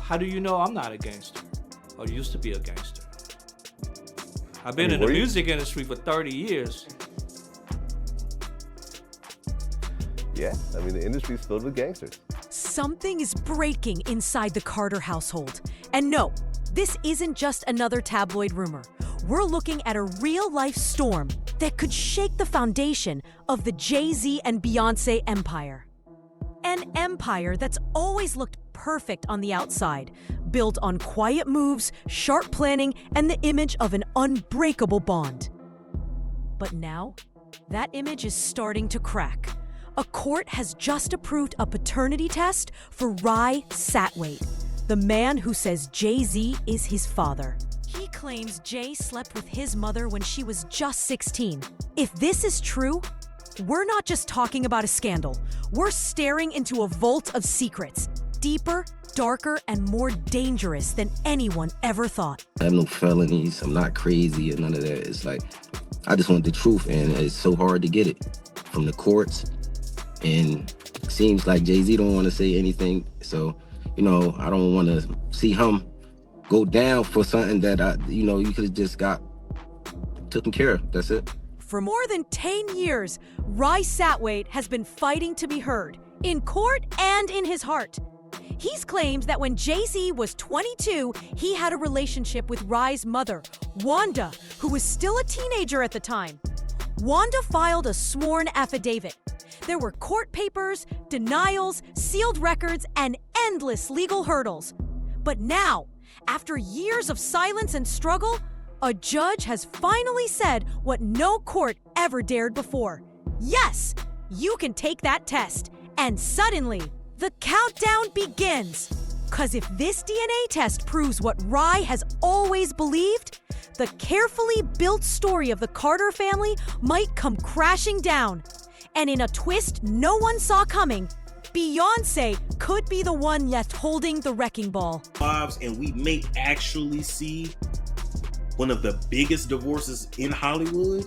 How do you know I'm not a gangster? Or used to be a gangster? I've been I mean, in the were you? music industry for 30 years. Yeah, I mean, the industry's filled with gangsters. Something is breaking inside the Carter household. And no, this isn't just another tabloid rumor. We're looking at a real-life storm that could shake the foundation of the Jay-Z and Beyoncé empire. An empire that's always looked perfect on the outside, built on quiet moves, sharp planning, and the image of an unbreakable bond. But now, that image is starting to crack. A court has just approved a paternity test for Rye Satwade, the man who says Jay-Z is his father. He claims Jay slept with his mother when she was just 16. If this is true, we're not just talking about a scandal. We're staring into a vault of secrets, deeper, darker, and more dangerous than anyone ever thought. I have no felonies. I'm not crazy or none of that. It's like, I just want the truth, and it's so hard to get it from the courts. And it seems like Jay-Z don't want to say anything. So, I don't want to see him go down for something that, you could have just got taken care of. That's it. For more than 10 years, Rye Satwade has been fighting to be heard, in court and in his heart. He's claimed that when Jay-Z was 22, he had a relationship with Rye's mother, Wanda, who was still a teenager at the time. Wanda filed a sworn affidavit. There were court papers, denials, sealed records, and endless legal hurdles. But now, after years of silence and struggle, a judge has finally said what no court ever dared before. Yes, you can take that test. And suddenly, the countdown begins. 'Cause if this DNA test proves what Rye has always believed, the carefully built story of the Carter family might come crashing down. And in a twist no one saw coming, Beyoncé could be the one left holding the wrecking ball. And we may actually see one of the biggest divorces in Hollywood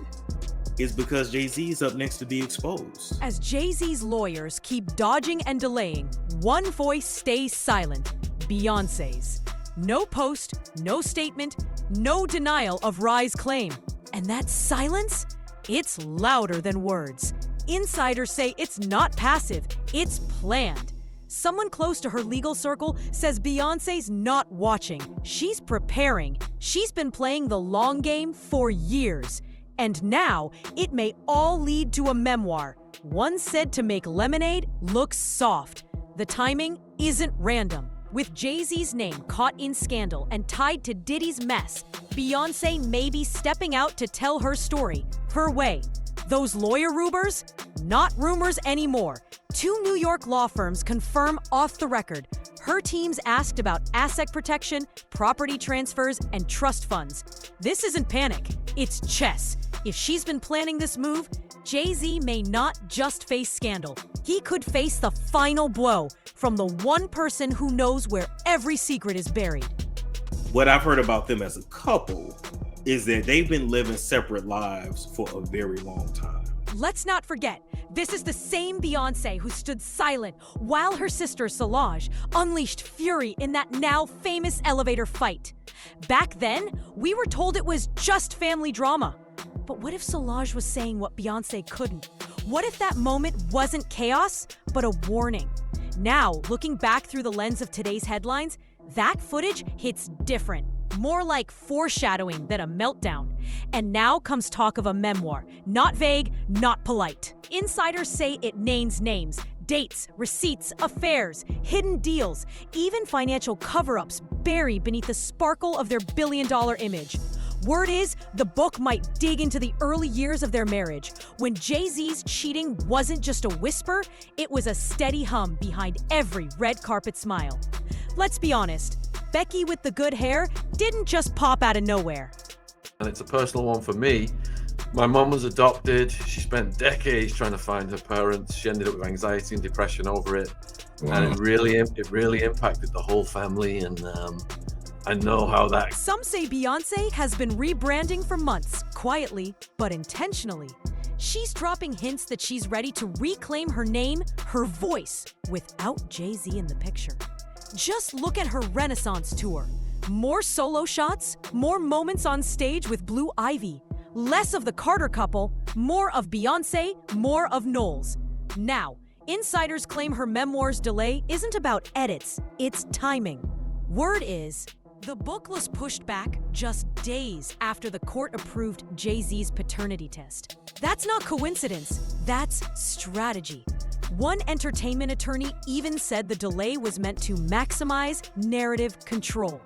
is because Jay-Z is up next to be exposed. As Jay-Z's lawyers keep dodging and delaying, one voice stays silent, Beyoncé's. No post, no statement, no denial of Rye's claim. And that silence? It's louder than words. Insiders say it's not passive, it's planned. Someone close to her legal circle says Beyoncé's not watching. She's preparing. She's been playing the long game for years. And now, it may all lead to a memoir, one said to make lemonade look soft. The timing isn't random. With Jay-Z's name caught in scandal and tied to Diddy's mess, Beyoncé may be stepping out to tell her story, her way. Those lawyer rumors? Not rumors anymore. 2 New York law firms confirm off the record. Her teams asked about asset protection, property transfers, and trust funds. This isn't panic, it's chess. If she's been planning this move, Jay-Z may not just face scandal. He could face the final blow from the one person who knows where every secret is buried. What I've heard about them as a couple is that they've been living separate lives for a very long time. Let's not forget, this is the same Beyoncé who stood silent while her sister Solange unleashed fury in that now famous elevator fight. Back then, we were told it was just family drama. But what if Solange was saying what Beyoncé couldn't? What if that moment wasn't chaos, but a warning? Now, looking back through the lens of today's headlines, that footage hits different. More like foreshadowing than a meltdown. And now comes talk of a memoir. Not vague, not polite. Insiders say it names names, dates, receipts, affairs, hidden deals, even financial cover-ups buried beneath the sparkle of their billion-dollar image. Word is, the book might dig into the early years of their marriage, when Jay-Z's cheating wasn't just a whisper, it was a steady hum behind every red carpet smile. Let's be honest, Becky with the good hair didn't just pop out of nowhere. And it's a personal one for me. My mum was adopted. She spent decades trying to find her parents. She ended up with anxiety and depression over it. Wow. And it really impacted the whole family. And I know how that... Some say Beyoncé has been rebranding for months, quietly but intentionally. She's dropping hints that she's ready to reclaim her name, her voice, without Jay-Z in the picture. Just look at her Renaissance tour. More solo shots, more moments on stage with Blue Ivy. Less of the Carter couple, more of Beyoncé, more of Knowles. Now, insiders claim her memoir's delay isn't about edits, it's timing. Word is, the book was pushed back just days after the court approved Jay-Z's paternity test. That's not coincidence, that's strategy. One entertainment attorney even said the delay was meant to maximize narrative control.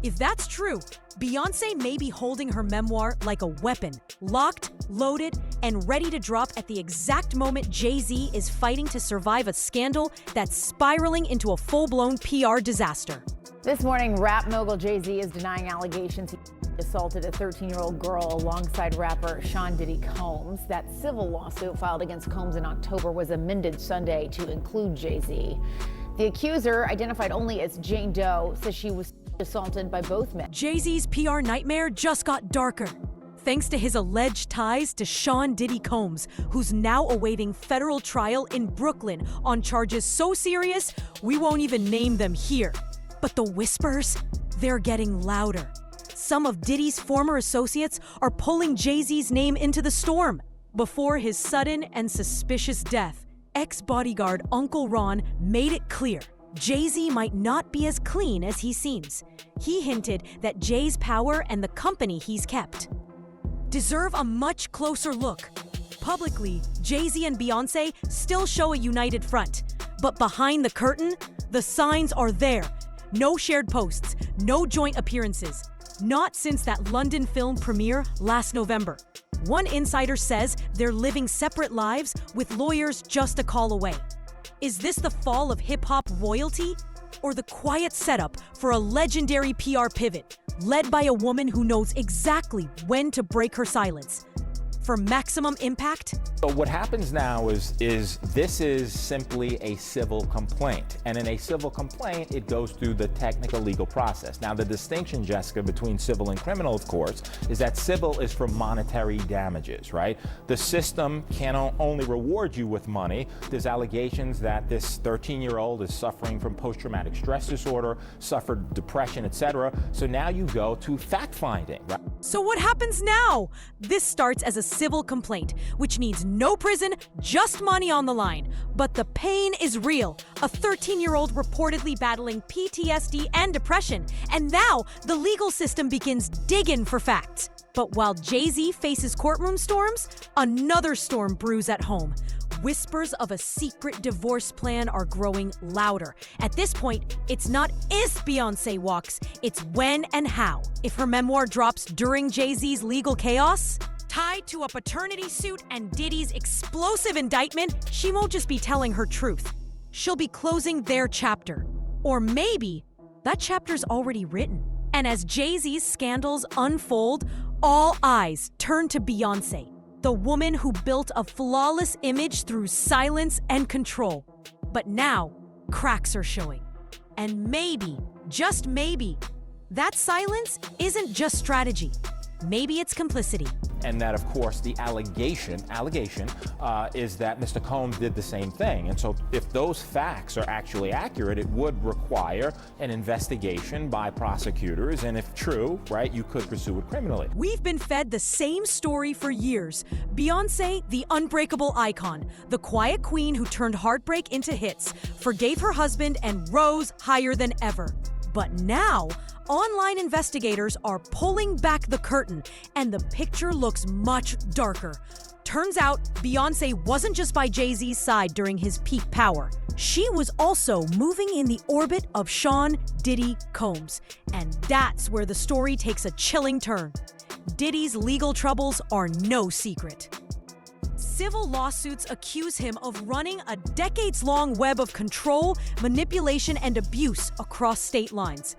If that's true, Beyoncé may be holding her memoir like a weapon, locked, loaded, and ready to drop at the exact moment Jay-Z is fighting to survive a scandal that's spiraling into a full-blown PR disaster. This morning, rap mogul Jay-Z is denying allegations he assaulted a 13-year-old girl alongside rapper Sean Diddy Combs. That civil lawsuit filed against Combs in October was amended Sunday to include Jay-Z. The accuser, identified only as Jane Doe, says she was assaulted by both men. Jay-Z's PR nightmare just got darker, thanks to his alleged ties to Sean Diddy Combs, who's now awaiting federal trial in Brooklyn on charges so serious we won't even name them here. But the whispers, they're getting louder. Some of Diddy's former associates are pulling Jay-Z's name into the storm. Before his sudden and suspicious death, ex-bodyguard Uncle Ron made it clear Jay-Z might not be as clean as he seems. He hinted that Jay's power and the company he's kept deserve a much closer look. Publicly, Jay-Z and Beyoncé still show a united front. But behind the curtain, the signs are there. No shared posts, no joint appearances. Not since that London film premiere last November. One insider says they're living separate lives with lawyers just a call away. Is this the fall of hip-hop royalty? Or the quiet setup for a legendary PR pivot, led by a woman who knows exactly when to break her silence? For maximum impact? So what happens now is this is simply a civil complaint. And in a civil complaint, it goes through the technical legal process. Now, the distinction, Jessica, between civil and criminal, of course, is that civil is for monetary damages, right? The system can only reward you with money. There's allegations that this 13-year-old is suffering from post-traumatic stress disorder, suffered depression, etc. So now you go to fact-finding, right? So what happens now? This starts as a civil complaint, which needs no prison, just money on the line. But the pain is real. A 13-year-old reportedly battling PTSD and depression. And now the legal system begins digging for facts. But while Jay-Z faces courtroom storms, another storm brews at home. Whispers of a secret divorce plan are growing louder. At this point, it's not if Beyoncé walks, it's when and how. If her memoir drops during Jay-Z's legal chaos, tied to a paternity suit and Diddy's explosive indictment, she won't just be telling her truth. She'll be closing their chapter. Or maybe that chapter's already written. And as Jay-Z's scandals unfold, all eyes turn to Beyoncé, the woman who built a flawless image through silence and control. But now, cracks are showing. And maybe, just maybe, that silence isn't just strategy. Maybe it's complicity. And that, of course, the allegation is that Mr. Combs did the same thing. And so if those facts are actually accurate, it would require an investigation by prosecutors. And if true, right, you could pursue it criminally. We've been fed the same story for years. Beyoncé, the unbreakable icon, the quiet queen who turned heartbreak into hits, forgave her husband and rose higher than ever. But now, online investigators are pulling back the curtain, and the picture looks much darker. Turns out, Beyoncé wasn't just by Jay-Z's side during his peak power. She was also moving in the orbit of Sean Diddy Combs. And that's where the story takes a chilling turn. Diddy's legal troubles are no secret. Civil lawsuits accuse him of running a decades-long web of control, manipulation, and abuse across state lines.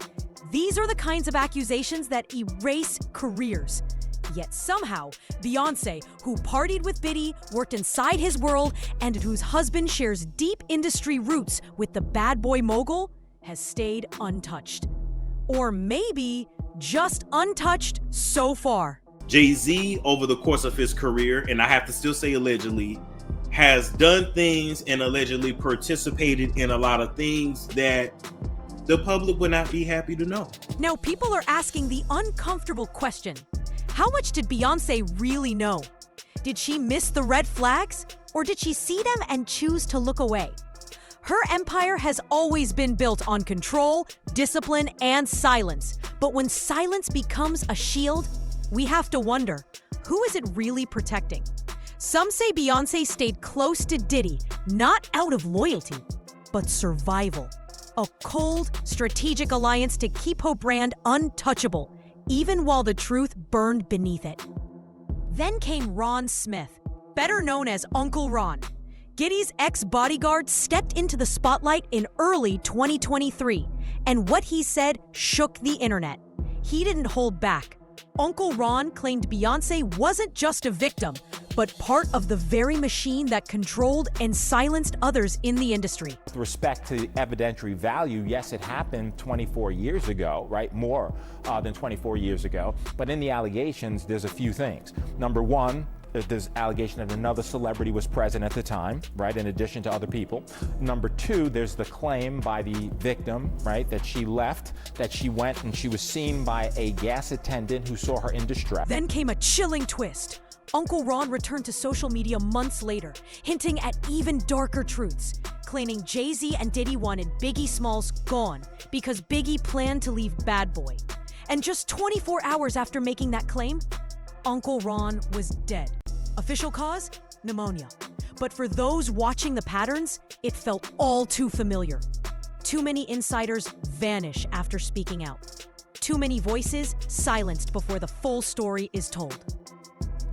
These are the kinds of accusations that erase careers. Yet somehow, Beyoncé, who partied with Diddy, worked inside his world, and whose husband shares deep industry roots with the bad boy mogul, has stayed untouched. Or maybe just untouched so far. Jay-Z, over the course of his career, and I have to still say allegedly, has done things and allegedly participated in a lot of things that the public would not be happy to know. Now people are asking the uncomfortable question. How much did Beyoncé really know? Did she miss the red flags? Or did she see them and choose to look away? Her empire has always been built on control, discipline, and silence. But when silence becomes a shield, we have to wonder, who is it really protecting? Some say Beyoncé stayed close to Diddy, not out of loyalty, but survival. A cold, strategic alliance to keep her brand untouchable, even while the truth burned beneath it. Then came Ron Smith, better known as Uncle Ron. Giddy's ex-bodyguard stepped into the spotlight in early 2023, and what he said shook the internet. He didn't hold back. Uncle Ron claimed Beyoncé wasn't just a victim, but part of the very machine that controlled and silenced others in the industry. With respect to the evidentiary value, yes, it happened 24 years ago, right? More than 24 years ago. But in the allegations, there's a few things. Number one, there's allegation that another celebrity was present at the time, right, in addition to other people. Number two, there's the claim by the victim, right, that she left, that she went and she was seen by a gas attendant who saw her in distress. Then came a chilling twist. Uncle Ron returned to social media months later, hinting at even darker truths, claiming Jay-Z and Diddy wanted Biggie Smalls gone because Biggie planned to leave Bad Boy. And just 24 hours after making that claim, Uncle Ron was dead. Official cause? Pneumonia. But for those watching the patterns, it felt all too familiar. Too many insiders vanish after speaking out. Too many voices silenced before the full story is told.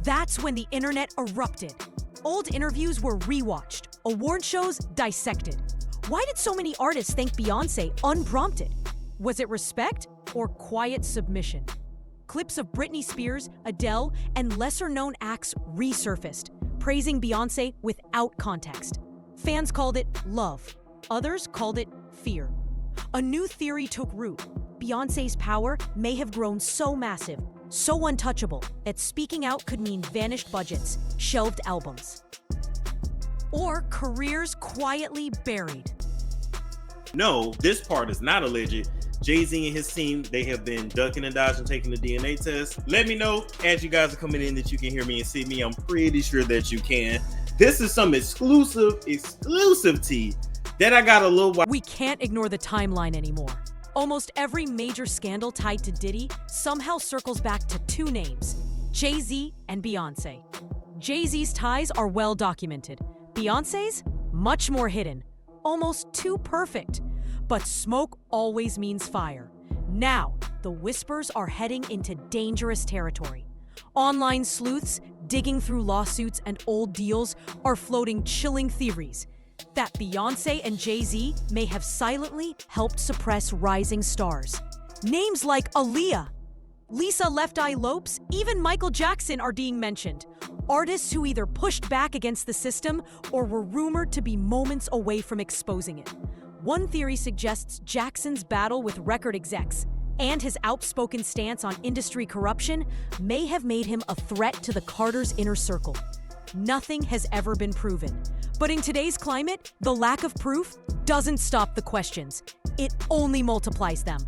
That's when the internet erupted. Old interviews were rewatched, award shows dissected. Why did so many artists thank Beyoncé unprompted? Was it respect or quiet submission? Clips of Britney Spears, Adele, and lesser-known acts resurfaced, praising Beyoncé without context. Fans called it love. Others called it fear. A new theory took root. Beyoncé's power may have grown so massive, so untouchable, that speaking out could mean vanished budgets, shelved albums, or careers quietly buried. No, this part is not alleged. Jay-Z and his team, they have been ducking and dodging, taking the DNA test. Let me know as you guys are coming in that you can hear me and see me. I'm pretty sure that you can. This is some exclusive tea that I got a little while. We can't ignore the timeline anymore. Almost every major scandal tied to Diddy somehow circles back to two names, Jay-Z and Beyoncé. Jay-Z's ties are well documented. Beyoncé's, much more hidden, almost too perfect. But smoke always means fire. Now, the whispers are heading into dangerous territory. Online sleuths digging through lawsuits and old deals are floating chilling theories that Beyoncé and Jay-Z may have silently helped suppress rising stars. Names like Aaliyah, Lisa Left Eye Lopes, even Michael Jackson are being mentioned. Artists who either pushed back against the system or were rumored to be moments away from exposing it. One theory suggests Jackson's battle with record execs and his outspoken stance on industry corruption may have made him a threat to the Carters' inner circle. Nothing has ever been proven. But in today's climate, the lack of proof doesn't stop the questions. It only multiplies them.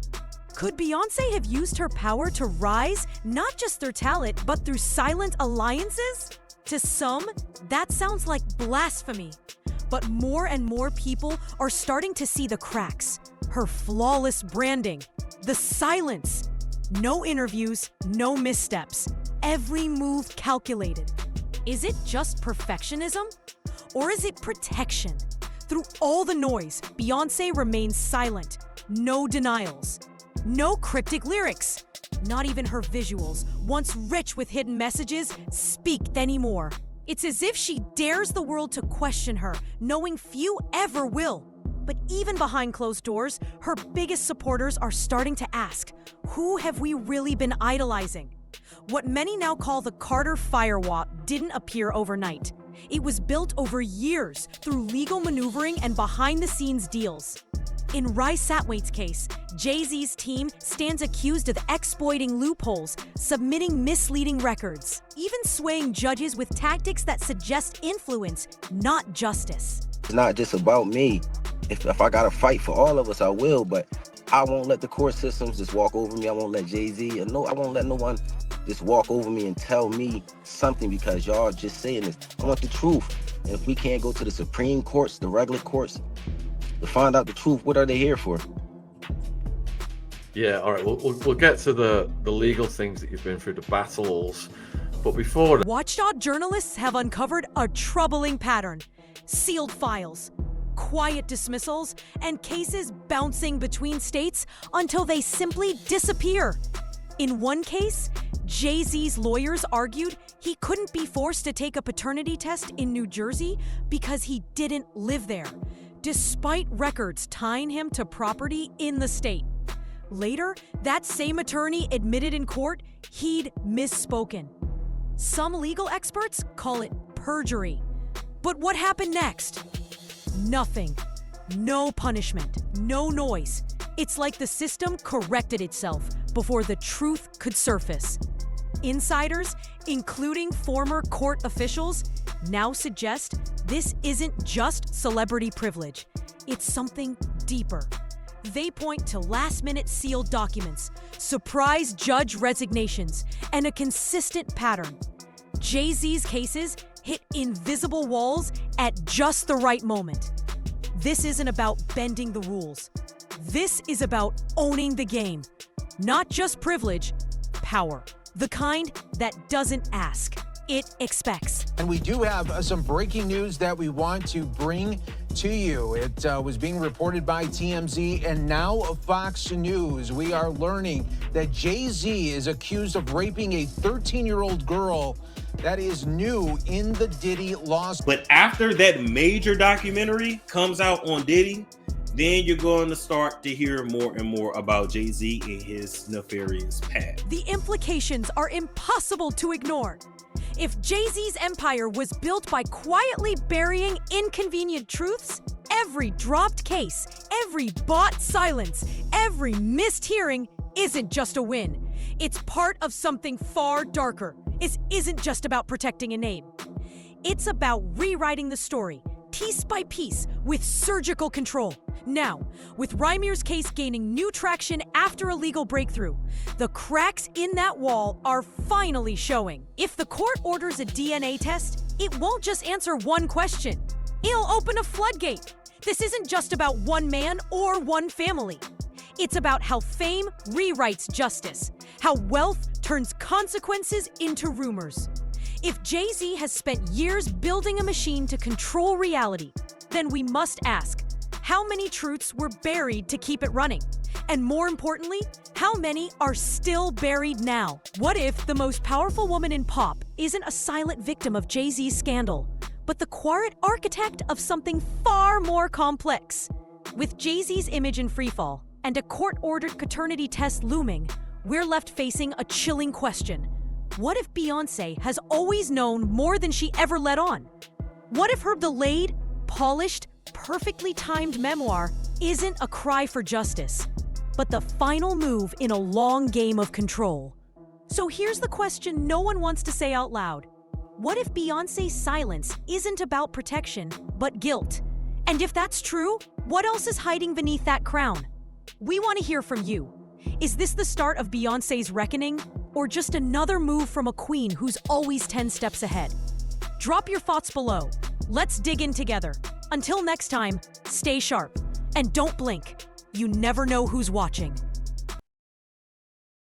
Could Beyoncé have used her power to rise, not just through talent, but through silent alliances? To some, that sounds like blasphemy. But more and more people are starting to see the cracks. Her flawless branding, the silence. No interviews, no missteps. Every move calculated. Is it just perfectionism? Or is it protection? Through all the noise, Beyoncé remains silent. No denials. No cryptic lyrics. Not even her visuals, once rich with hidden messages, speak anymore. It's as if she dares the world to question her, knowing few ever will. But even behind closed doors, her biggest supporters are starting to ask, who have we really been idolizing? What many now call the Carter firewall didn't appear overnight. It was built over years through legal maneuvering and behind-the-scenes deals. In Rye Satwaite's case, Jay-Z's team stands accused of exploiting loopholes, submitting misleading records, even swaying judges with tactics that suggest influence, not justice. It's not just about me. If I gotta fight for all of us, I will, but I won't let the court systems just walk over me. I won't let Jay-Z, I won't let no one just walk over me and tell me something because y'all just saying this. I want the truth. And if we can't go to the Supreme Courts, the regular courts, to find out the truth, what are they here for? Yeah, all right. We'll get to the legal things that you've been through, the battles. But before that, Watchdog journalists have uncovered a troubling pattern. Sealed files, quiet dismissals, and cases bouncing between states until they simply disappear. In one case, Jay-Z's lawyers argued he couldn't be forced to take a paternity test in New Jersey because he didn't live there, despite records tying him to property in the state. Later, that same attorney admitted in court he'd misspoken. Some legal experts call it perjury. But what happened next? Nothing. No punishment. No noise. It's like the system corrected itself before the truth could surface. Insiders, including former court officials, now suggest this isn't just celebrity privilege. It's something deeper. They point to last-minute sealed documents, surprise judge resignations, and a consistent pattern. Jay-Z's cases hit invisible walls at just the right moment. This isn't about bending the rules. This is about owning the game. Not just privilege, power. The kind that doesn't ask, it expects. And we do have some breaking news that we want to bring to you. It was being reported by TMZ and now Fox News. We are learning that Jay-Z is accused of raping a 13-year-old girl. That is new in the Diddy lawsuit. But after that major documentary comes out on Diddy, then you're going to start to hear more and more about Jay-Z and his nefarious past. The implications are impossible to ignore. If Jay-Z's empire was built by quietly burying inconvenient truths, every dropped case, every bought silence, every missed hearing isn't just a win. It's part of something far darker. It isn't just about protecting a name. It's about rewriting the story, piece by piece, with surgical control. Now, with Reimer's case gaining new traction after a legal breakthrough, the cracks in that wall are finally showing. If the court orders a DNA test, it won't just answer one question. It'll open a floodgate. This isn't just about one man or one family. It's about how fame rewrites justice, how wealth turns consequences into rumors. If Jay-Z has spent years building a machine to control reality, then we must ask, how many truths were buried to keep it running? And more importantly, how many are still buried now? What if the most powerful woman in pop isn't a silent victim of Jay-Z's scandal, but the quiet architect of something far more complex? With Jay-Z's image in freefall and a court-ordered paternity test looming, we're left facing a chilling question. What if Beyoncé has always known more than she ever let on? What if her delayed, polished, perfectly timed memoir isn't a cry for justice, but the final move in a long game of control? So here's the question no one wants to say out loud. What if Beyoncé's silence isn't about protection, but guilt? And if that's true, what else is hiding beneath that crown? We want to hear from you. Is this the start of Beyoncé's reckoning, or just another move from a queen who's always 10 steps ahead? Drop your thoughts below. Let's dig in together. Until next time, stay sharp and don't blink. You never know who's watching.